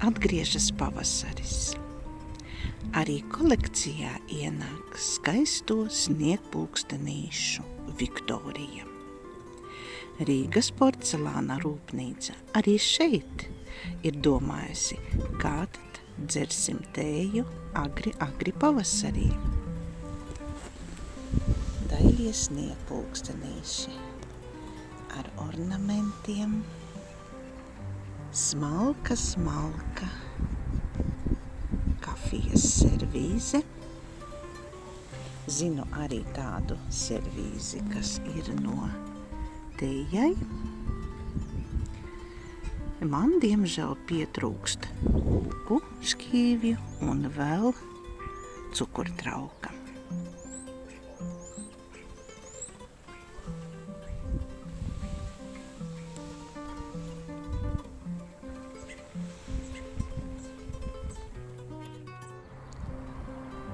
atgriežas pavasaris. Arī kolekcijā ienāk skaisto sniegpulkstenīšu Viktorija. Rīgas porcelāna rūpnīca arī šeit ir domājusi, kā tad dzersim tēju agri pavasarī. Dailie sniegpulkstenīši ar ornamentiem, smalka kafijas servīze. Zinu arī tādu servīzi, kas ir no tējai. Man, diemžēl, pietrūkst kūku šķīvju un vēl cukurtrauka.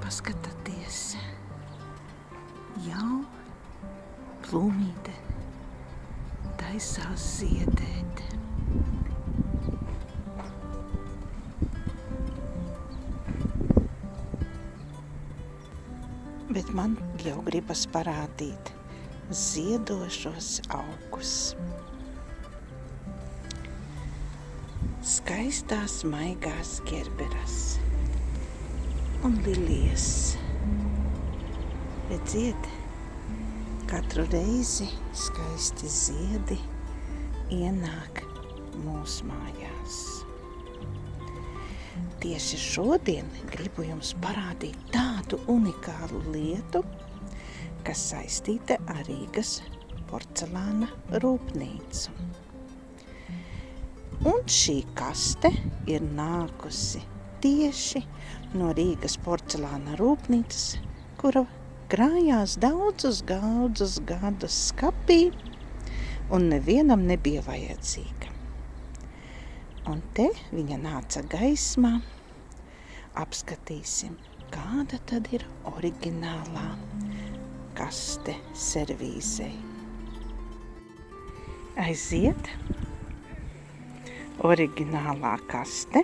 Paskatieties, jau plūmīte taisās ziedēt. Bet man jau gribas parādīt ziedošos augus. Skaistās maigās gerberas un lilijas. Redziet, katru reizi skaisti ziedi ienāk mūsu mājās. Tieši šodien gribu jums parādīt tādu unikālu lietu, kas saistīta ar Rīgas porcelāna rūpnīcu. Un šī kaste ir nākusi tieši no Rīgas porcelāna rūpnīcas, kura krājās daudzus gadus skapī un nevienam nebija vajadzīga. Un te viņa nāca gaismā. Apskatīsim, kāda tad ir oriģinālā kaste servīzei. Aiziet, oriģinālā kaste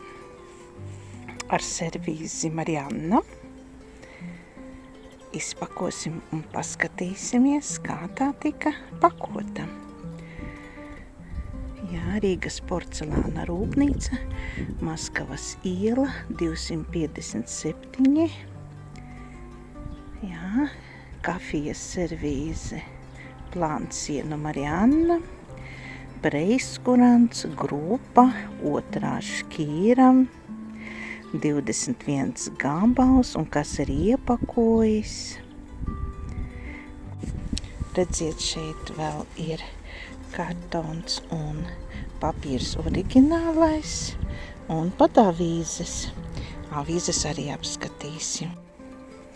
ar servīzi Marianna. Izpakosim un paskatīsimies, kā tā tika pakota. Jā, Rīgas porcelāna rūpnīca, Maskavas iela 257. Jā, kafijas servīze Plānsienu Marianna, preiskurants grupa 2. šķīra, 21 gabals un kas ir iepakojis. Redziet, šeit vēl ir kartons un papīrs oriģinālais un pat avīzes. Avīzes arī apskatīsim.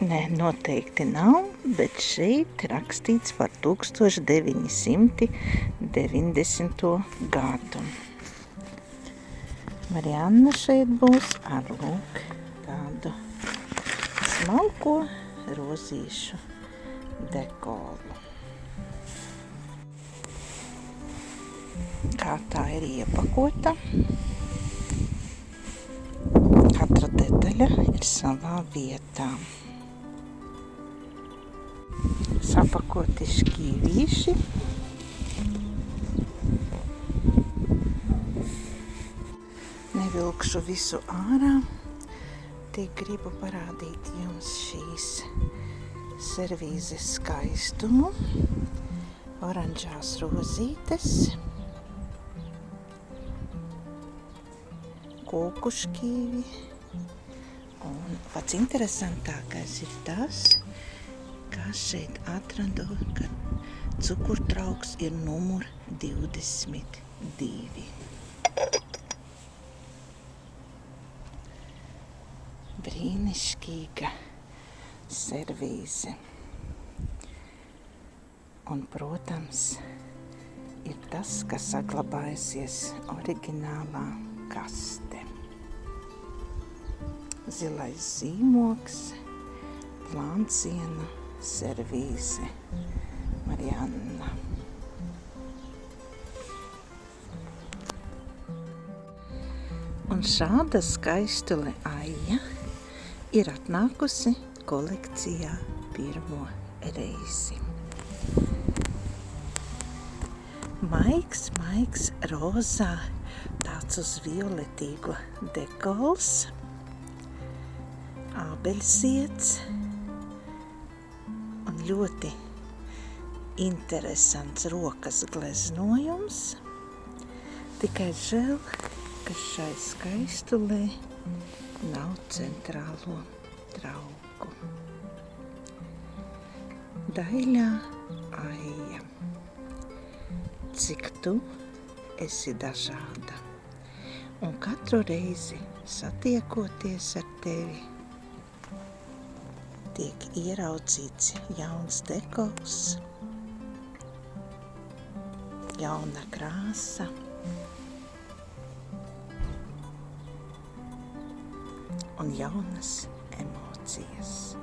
Nē, noteikti nav, bet šeit rakstīts par 1990. gadu. Marianna šeit būs ar lūk tādu smalko rozīšu dekolu. Kā tā ir iepakota. Katra detaļa ir savā vietā. Sapakoti šķīvīši. Nevilkšu visu ārā. Tik gribu parādīt jums šīs servīzes skaistumu. Oranžās rozītes. Kūku šķīvi. Un pats interesantākais ir tas, kā šeit atradu, ka cukurtrauks ir numur 22. Brīnišķīga servīze. Un, protams, ir tas, kas saglabājusies oriģinālā kaste. Zilais zīmogs, Plānsiena servīze Marianna. Un šāda skaistule Aija ir atnākusi kolekcijā pirmo reizi. Maiks rozā, tāds uz violetīgo dekols, ābeļsiets un ļoti interesants rokas gleznojums. Tikai žēl, ka šai skaistulē nav centrālo trauku. Daļā Aija, cik tu esi dažāda, un katru reizi satiekoties ar tevi, tiek ieraudzīts jauns dekols, jauna krāsa, un jaunas emocijas.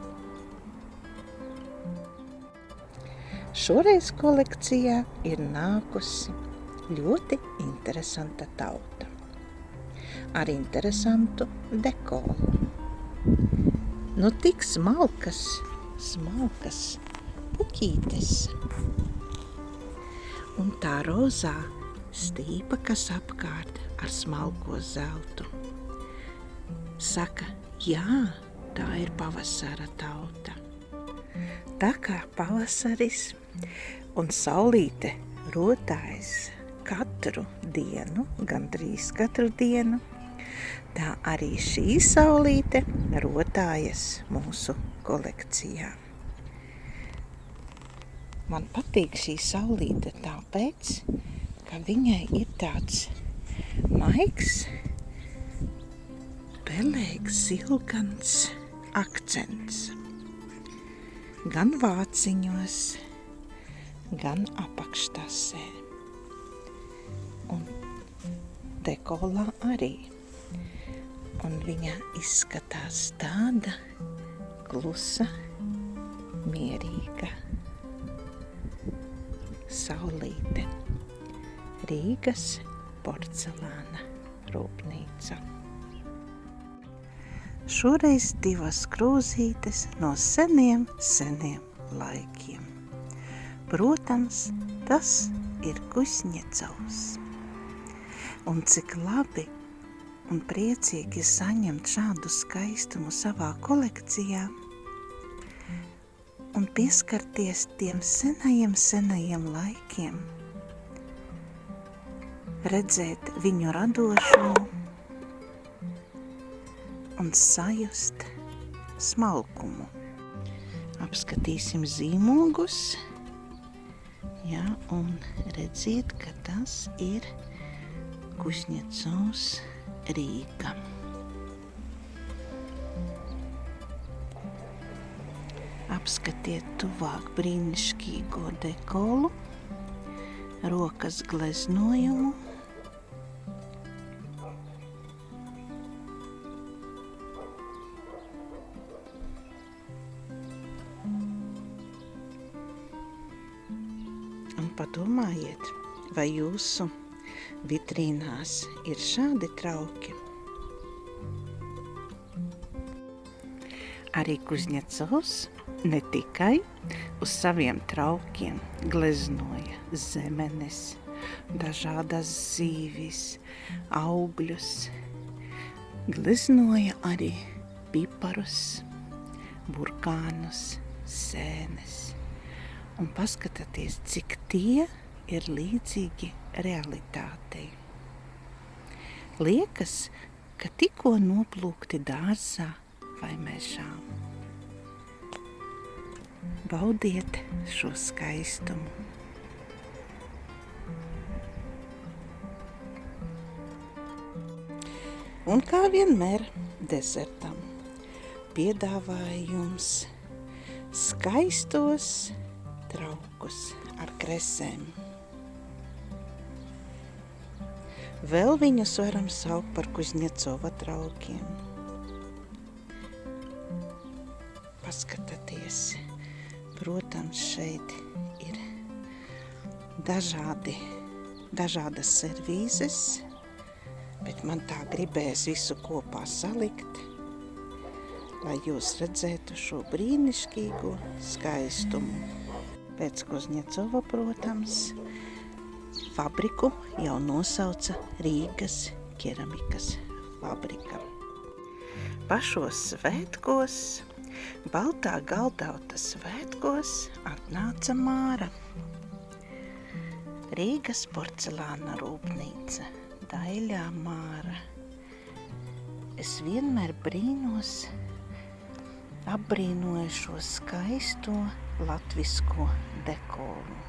Šoreiz kolekcijā ir nākusi ļoti interesanta tauta ar interesantu dekolu. Nu tik smalkas puķītes. Un tā rozā stīpa, kas apkārt ar smalko zeltu. Saka, jā, tā ir pavasara tauta. Tā kā pavasaris un saulīte rotājas katru dienu, gandrīz katru dienu, tā arī šī saulīte rotājas mūsu kolekcijā. Man patīk šī saulīte tāpēc, ka viņai ir tāds maigs, pelēks, silkans akcents. Gan vāciņos, gan apakštasē. Un dekolā arī. Un viņa izskatās tāda klusa, mierīga saulīte. Rīgas porcelāna rūpnīca. Šoreiz 2 krūzītes no seniem laikiem. Protams, tas ir Kuznecovs. Un cik labi un priecīgi saņemt šādu skaistumu savā kolekcijā un pieskarties tiem senajiem laikiem, redzēt viņu radošumu un sajust smalkumu. Apskatīsim zīmogus, jā, un redziet, ka tas ir Kuznecovs Rīga. Apskatiet tuvāk brīnišķīgo dekolu, rokas gleznojumu, un padomājiet, vai jūsu vitrīnās ir šādi trauki. Arī Kuznecovs ne tikai uz saviem traukiem gleznoja zemenes, dažādas zīvis, augļus, gleznoja arī piparus, burkānus, sēnes. Un paskatieties, cik tie ir līdzīgi realitātei. Liekas, ka tikko noplūkti dārzā vai mežā. Baudiet šo skaistumu. Un kā vienmēr desertam piedāvāju jums skaistos traukus ar kresēm. Vēl viņus varam saukt par Kuznecova traukiem. Paskatieties, protams, šeit ir dažādas servīzes, Bet man tā gribēs visu kopā salikt, lai jūs redzētu šo brīnišķīgo skaistumu. Pēc Kuzņecova, protams, fabriku jau nosauca Rīgas keramikas fabrika. Pašos svētkos, Baltā Galdauta svētkos atnāca Māra. Rīgas porcelāna rūpnīca, Daļā Māra. Es vienmēr apbrīnoju šo skaisto latvisko dekoru.